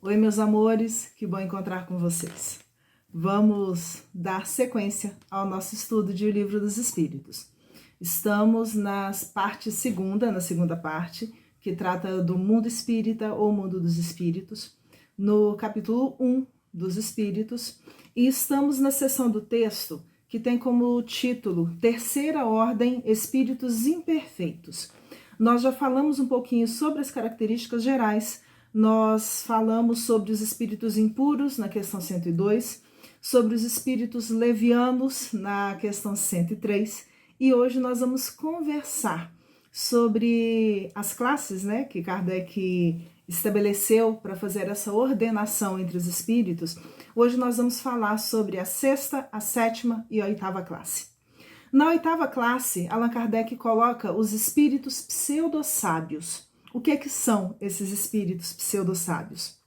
Oi, meus amores, que bom encontrar com vocês. Vamos dar sequência ao nosso estudo de O Livro dos Espíritos. Estamos na segunda parte, que trata do mundo espírita ou mundo dos espíritos, no capítulo 1 dos espíritos, e estamos na seção do texto que tem como título Terceira Ordem, Espíritos Imperfeitos. Nós já falamos um pouquinho sobre as características gerais. Nós falamos sobre os espíritos impuros na questão 102, sobre os espíritos levianos na questão 103, e hoje nós vamos conversar sobre as classes, que Kardec estabeleceu para fazer essa ordenação entre os espíritos. Hoje nós vamos falar sobre a sexta, a sétima e a oitava classe. Na oitava classe, Allan Kardec coloca os espíritos pseudo-sábios. O que são esses espíritos pseudo-sábios?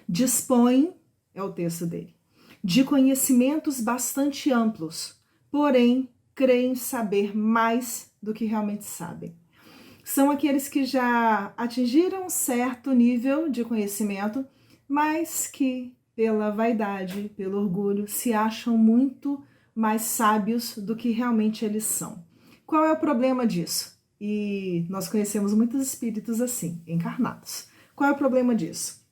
Dispõem, é o texto dele, de conhecimentos bastante amplos, porém creem saber mais do que realmente sabem. São aqueles que já atingiram um certo nível de conhecimento, mas que, pela vaidade, pelo orgulho, se acham muito mais sábios do que realmente eles são. Qual é o problema disso? E nós conhecemos muitos espíritos assim, encarnados. Qual é o problema disso?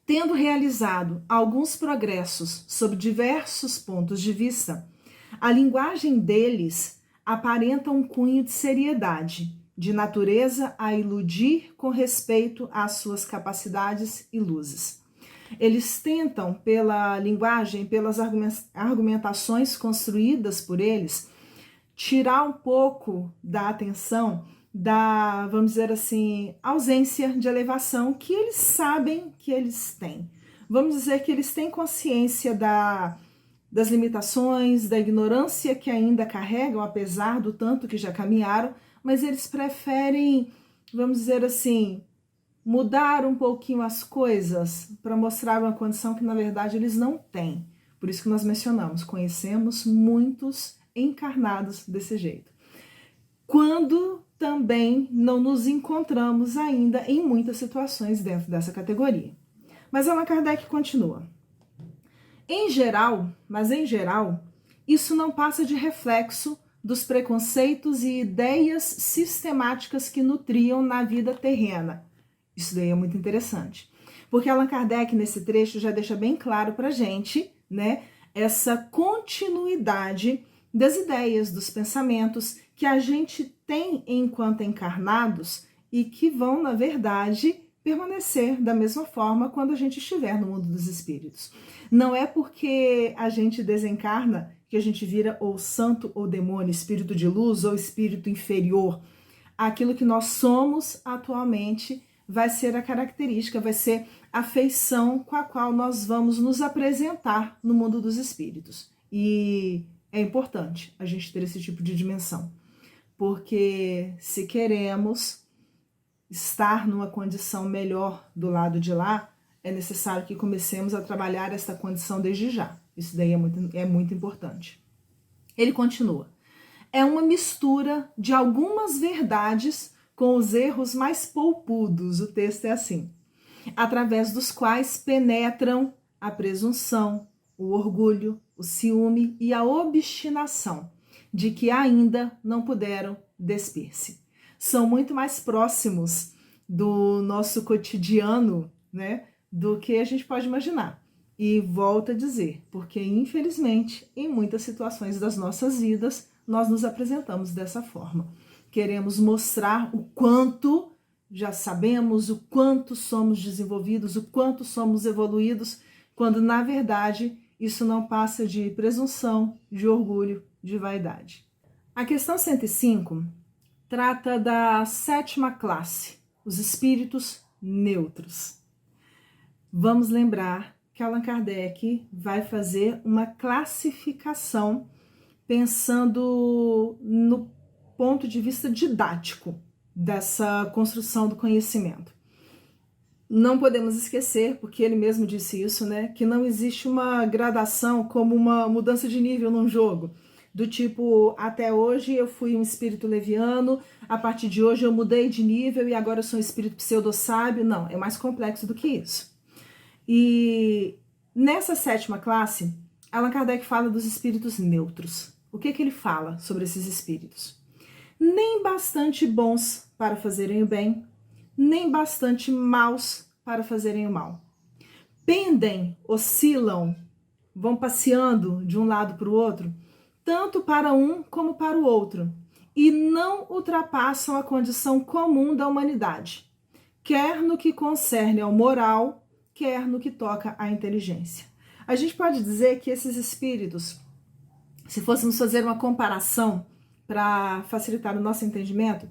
Tendo realizado alguns progressos sob diversos pontos de vista, a linguagem deles aparenta um cunho de seriedade, de natureza a iludir com respeito às suas capacidades e luzes. Eles tentam, pela linguagem, pelas argumentações construídas por eles, tirar um pouco da atenção da, vamos dizer assim, ausência de elevação que eles sabem que eles têm. Vamos dizer que eles têm consciência das limitações, da ignorância que ainda carregam, apesar do tanto que já caminharam, mas eles preferem, vamos dizer assim, mudar um pouquinho as coisas para mostrar uma condição que, na verdade, eles não têm. Por isso que nós mencionamos, conhecemos muitos encarnados desse jeito. Quando também não nos encontramos ainda em muitas situações dentro dessa categoria. Mas Allan Kardec continua. Em geral, isso não passa de reflexo dos preconceitos e ideias sistemáticas que nutriam na vida terrena. Isso daí é muito interessante, porque Allan Kardec, nesse trecho, já deixa bem claro para a gente, essa continuidade das ideias, dos pensamentos que a gente tem enquanto encarnados e que vão, na verdade, permanecer da mesma forma quando a gente estiver no mundo dos espíritos. Não é porque a gente desencarna que a gente vira ou santo ou demônio, espírito de luz ou espírito inferior. Aquilo que nós somos atualmente vai ser a característica, vai ser a feição com a qual nós vamos nos apresentar no mundo dos espíritos. E é importante a gente ter esse tipo de dimensão, porque se queremos estar numa condição melhor do lado de lá, é necessário que comecemos a trabalhar essa condição desde já. Isso daí é muito importante. Ele continua. É uma mistura de algumas verdades com os erros mais polpudos, o texto é assim, através dos quais penetram a presunção, o orgulho, o ciúme e a obstinação de que ainda não puderam despir-se. São muito mais próximos do nosso cotidiano, do que a gente pode imaginar. E volto a dizer, porque infelizmente, em muitas situações das nossas vidas, nós nos apresentamos dessa forma. Queremos mostrar o quanto já sabemos, o quanto somos desenvolvidos, o quanto somos evoluídos, quando na verdade isso não passa de presunção, de orgulho, de vaidade. A questão 105 trata da sétima classe, os espíritos neutros. Vamos lembrar que Allan Kardec vai fazer uma classificação pensando no ponto de vista didático dessa construção do conhecimento. Não podemos esquecer, porque ele mesmo disse isso, que não existe uma gradação como uma mudança de nível num jogo. Do tipo, até hoje eu fui um espírito leviano, a partir de hoje eu mudei de nível e agora eu sou um espírito pseudo-sábio. Não, é mais complexo do que isso. E nessa 7ª classe, Allan Kardec fala dos espíritos neutros. O que ele fala sobre esses espíritos? Nem bastante bons para fazerem o bem, nem bastante maus para fazerem o mal. Pendem, oscilam, vão passeando de um lado para o outro, tanto para um como para o outro, e não ultrapassam a condição comum da humanidade, quer no que concerne ao moral, quer no que toca à inteligência. A gente pode dizer que esses espíritos, se fôssemos fazer uma comparação para facilitar o nosso entendimento,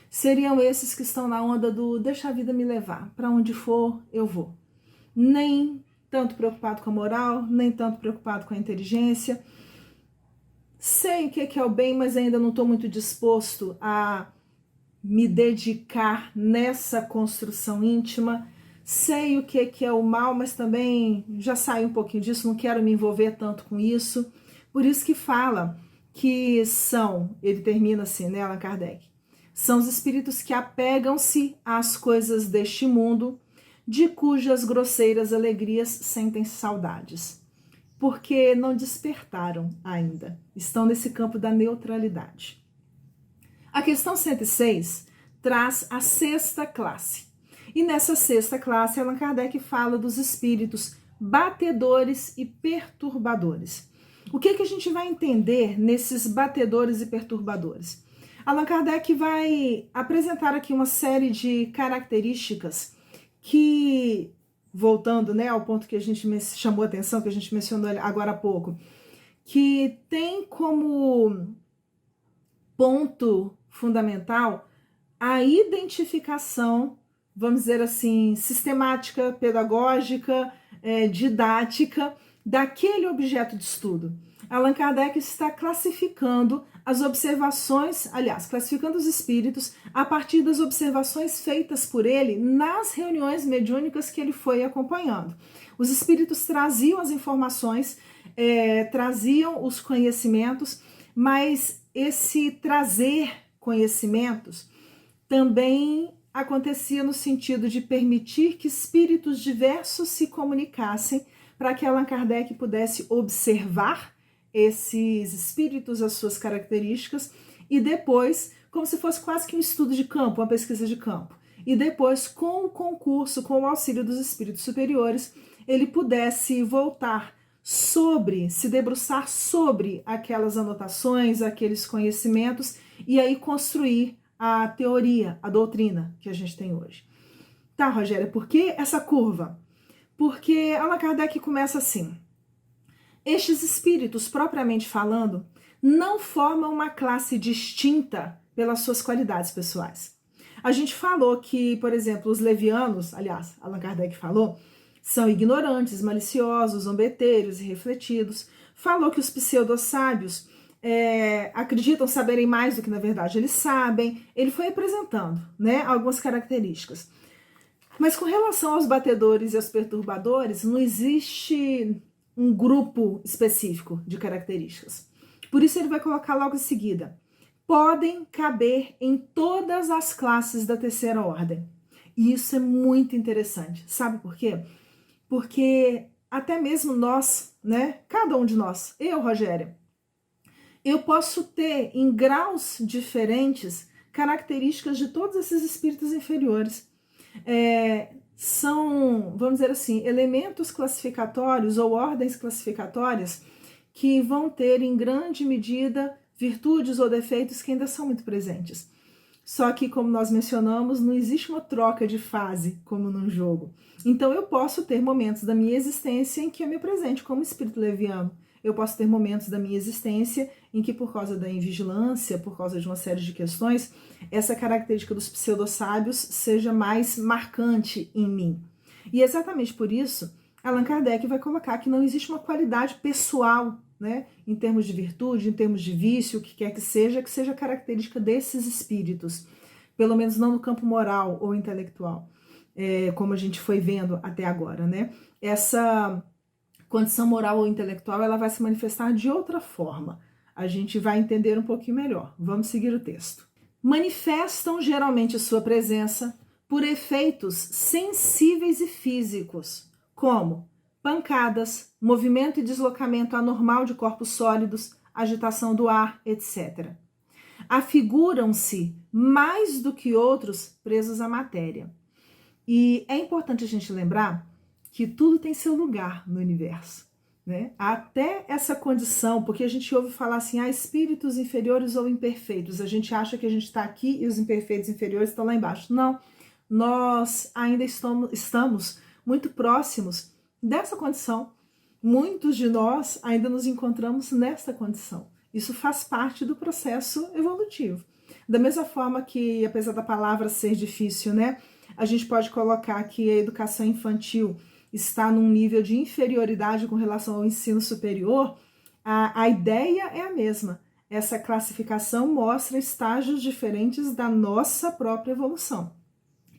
seriam esses que estão na onda do deixa a vida me levar, para onde for eu vou. Nem tanto preocupado com a moral, nem tanto preocupado com a inteligência. Sei o que é o bem, mas ainda não estou muito disposto a me dedicar nessa construção íntima. Sei o que é o mal, mas também já saí um pouquinho disso, não quero me envolver tanto com isso. Por isso que fala que são, ele termina assim, né, Allan Kardec, são os espíritos que apegam-se às coisas deste mundo, de cujas grosseiras alegrias sentem saudades, porque não despertaram ainda, estão nesse campo da neutralidade. A questão 106 traz a 6ª classe, e nessa 6ª classe Allan Kardec fala dos espíritos batedores e perturbadores. O que a gente vai entender nesses batedores e perturbadores? Allan Kardec vai apresentar aqui uma série de características que, voltando, né, ao ponto que a gente chamou a atenção, que a gente mencionou agora há pouco, que tem como ponto fundamental a identificação, vamos dizer assim, sistemática, pedagógica, didática, daquele objeto de estudo. Allan Kardec está classificando as observações, aliás, classificando os espíritos a partir das observações feitas por ele nas reuniões mediúnicas que ele foi acompanhando. Os espíritos traziam as informações, traziam os conhecimentos, mas esse trazer conhecimentos também acontecia no sentido de permitir que espíritos diversos se comunicassem para que Allan Kardec pudesse observar esses espíritos, as suas características, e depois, como se fosse quase que um estudo de campo, uma pesquisa de campo, e depois, com o concurso, com o auxílio dos espíritos superiores, ele pudesse voltar sobre, se debruçar sobre aquelas anotações, aqueles conhecimentos, e aí construir a teoria, a doutrina que a gente tem hoje. Tá, Rogéria, por que essa curva? Porque Allan Kardec começa assim: estes espíritos, propriamente falando, não formam uma classe distinta pelas suas qualidades pessoais. A gente falou que, por exemplo, os levianos, aliás, Allan Kardec falou, são ignorantes, maliciosos, zombeteiros, irrefletidos. Falou que os pseudo-sábios acreditam saberem mais do que na verdade eles sabem. Ele foi apresentando, né, algumas características. Mas com relação aos batedores e aos perturbadores, não existe um grupo específico de características. Por isso ele vai colocar logo em seguida: podem caber em todas as classes da 3ª ordem. E isso é muito interessante. Sabe por quê? Porque até mesmo nós, né, cada um de nós, eu, Rogéria, eu posso ter em graus diferentes características de todos esses espíritos inferiores. São, vamos dizer assim, elementos classificatórios ou ordens classificatórias que vão ter em grande medida virtudes ou defeitos que ainda são muito presentes. Só que, como nós mencionamos, não existe uma troca de fase como num jogo. Então eu posso ter momentos da minha existência em que eu me apresente como espírito leviano. Eu posso ter momentos da minha existência em que, por causa da invigilância, por causa de uma série de questões, essa característica dos pseudo-sábios seja mais marcante em mim. E exatamente por isso, Allan Kardec vai colocar que não existe uma qualidade pessoal, né, em termos de virtude, em termos de vício, o que quer que seja característica desses espíritos, pelo menos não no campo moral ou intelectual, como a gente foi vendo até agora, né? Essa condição moral ou intelectual, ela vai se manifestar de outra forma. A gente vai entender um pouquinho melhor. Vamos seguir o texto. Manifestam geralmente sua presença por efeitos sensíveis e físicos, como pancadas, movimento e deslocamento anormal de corpos sólidos, agitação do ar, etc. Afiguram-se mais do que outros presos à matéria. E é importante a gente lembrar que tudo tem seu lugar no universo, né? Até essa condição, porque a gente ouve falar assim, espíritos inferiores ou imperfeitos. A gente acha que a gente está aqui e os imperfeitos inferiores estão lá embaixo. Não, nós ainda estamos muito próximos dessa condição. Muitos de nós ainda nos encontramos nessa condição. Isso faz parte do processo evolutivo. Da mesma forma que, apesar da palavra ser difícil, né? A gente pode colocar que a educação infantil está num nível de inferioridade com relação ao ensino superior, a ideia é a mesma. Essa classificação mostra estágios diferentes da nossa própria evolução.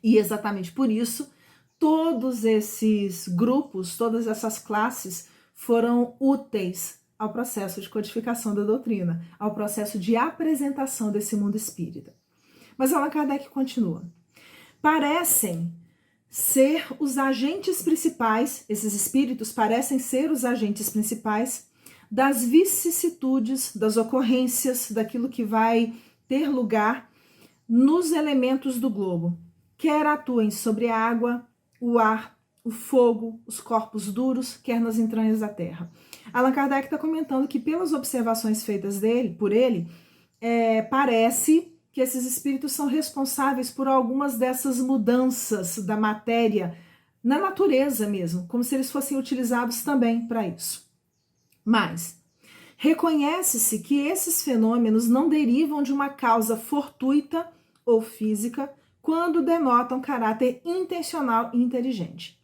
E exatamente por isso, todos esses grupos, todas essas classes foram úteis ao processo de codificação da doutrina, ao processo de apresentação desse mundo espírita. Mas Allan Kardec continua. Parecem ser os agentes principais, esses espíritos parecem ser os agentes principais das vicissitudes, das ocorrências, daquilo que vai ter lugar nos elementos do globo, quer atuem sobre a água, o ar, o fogo, os corpos duros, quer nas entranhas da terra. Allan Kardec está comentando que pelas observações feitas por ele, parece que esses espíritos são responsáveis por algumas dessas mudanças da matéria na natureza mesmo, como se eles fossem utilizados também para isso. Mas reconhece-se que esses fenômenos não derivam de uma causa fortuita ou física quando denotam caráter intencional e inteligente.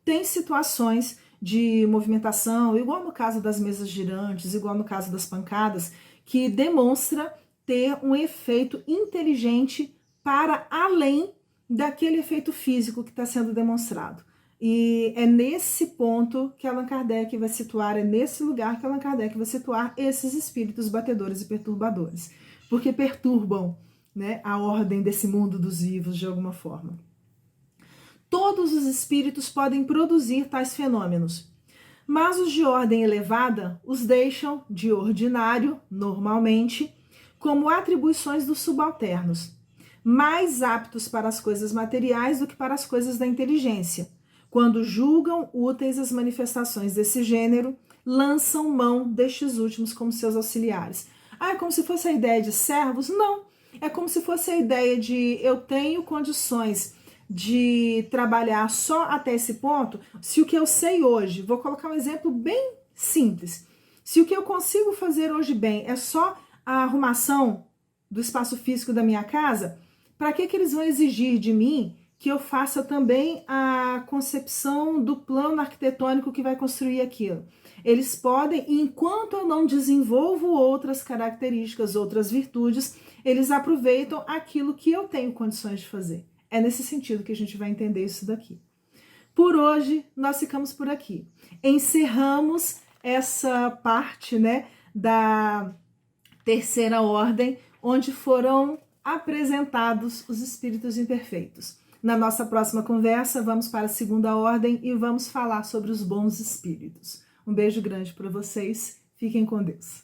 Tem situações de movimentação, igual no caso das mesas girantes, igual no caso das pancadas, que demonstra ter um efeito inteligente para além daquele efeito físico que está sendo demonstrado. E é nesse ponto que Allan Kardec vai situar, é nesse lugar que Allan Kardec vai situar esses espíritos batedores e perturbadores, porque perturbam, né, a ordem desse mundo dos vivos de alguma forma. Todos os espíritos podem produzir tais fenômenos, mas os de ordem elevada os deixam, de ordinário, normalmente, como atribuições dos subalternos, mais aptos para as coisas materiais do que para as coisas da inteligência. Quando julgam úteis as manifestações desse gênero, lançam mão destes últimos como seus auxiliares. É como se fosse a ideia de servos? Não. É como se fosse a ideia de eu tenho condições de trabalhar só até esse ponto, se o que eu sei hoje, vou colocar um exemplo bem simples, se o que eu consigo fazer hoje bem é só a arrumação do espaço físico da minha casa, para que eles vão exigir de mim que eu faça também a concepção do plano arquitetônico que vai construir aquilo? Eles podem, enquanto eu não desenvolvo outras características, outras virtudes, eles aproveitam aquilo que eu tenho condições de fazer. É nesse sentido que a gente vai entender isso daqui. Por hoje, nós ficamos por aqui. Encerramos essa parte, né, da terceira ordem, onde foram apresentados os espíritos imperfeitos. Na nossa próxima conversa, vamos para a segunda ordem e vamos falar sobre os bons espíritos. Um beijo grande para vocês. Fiquem com Deus.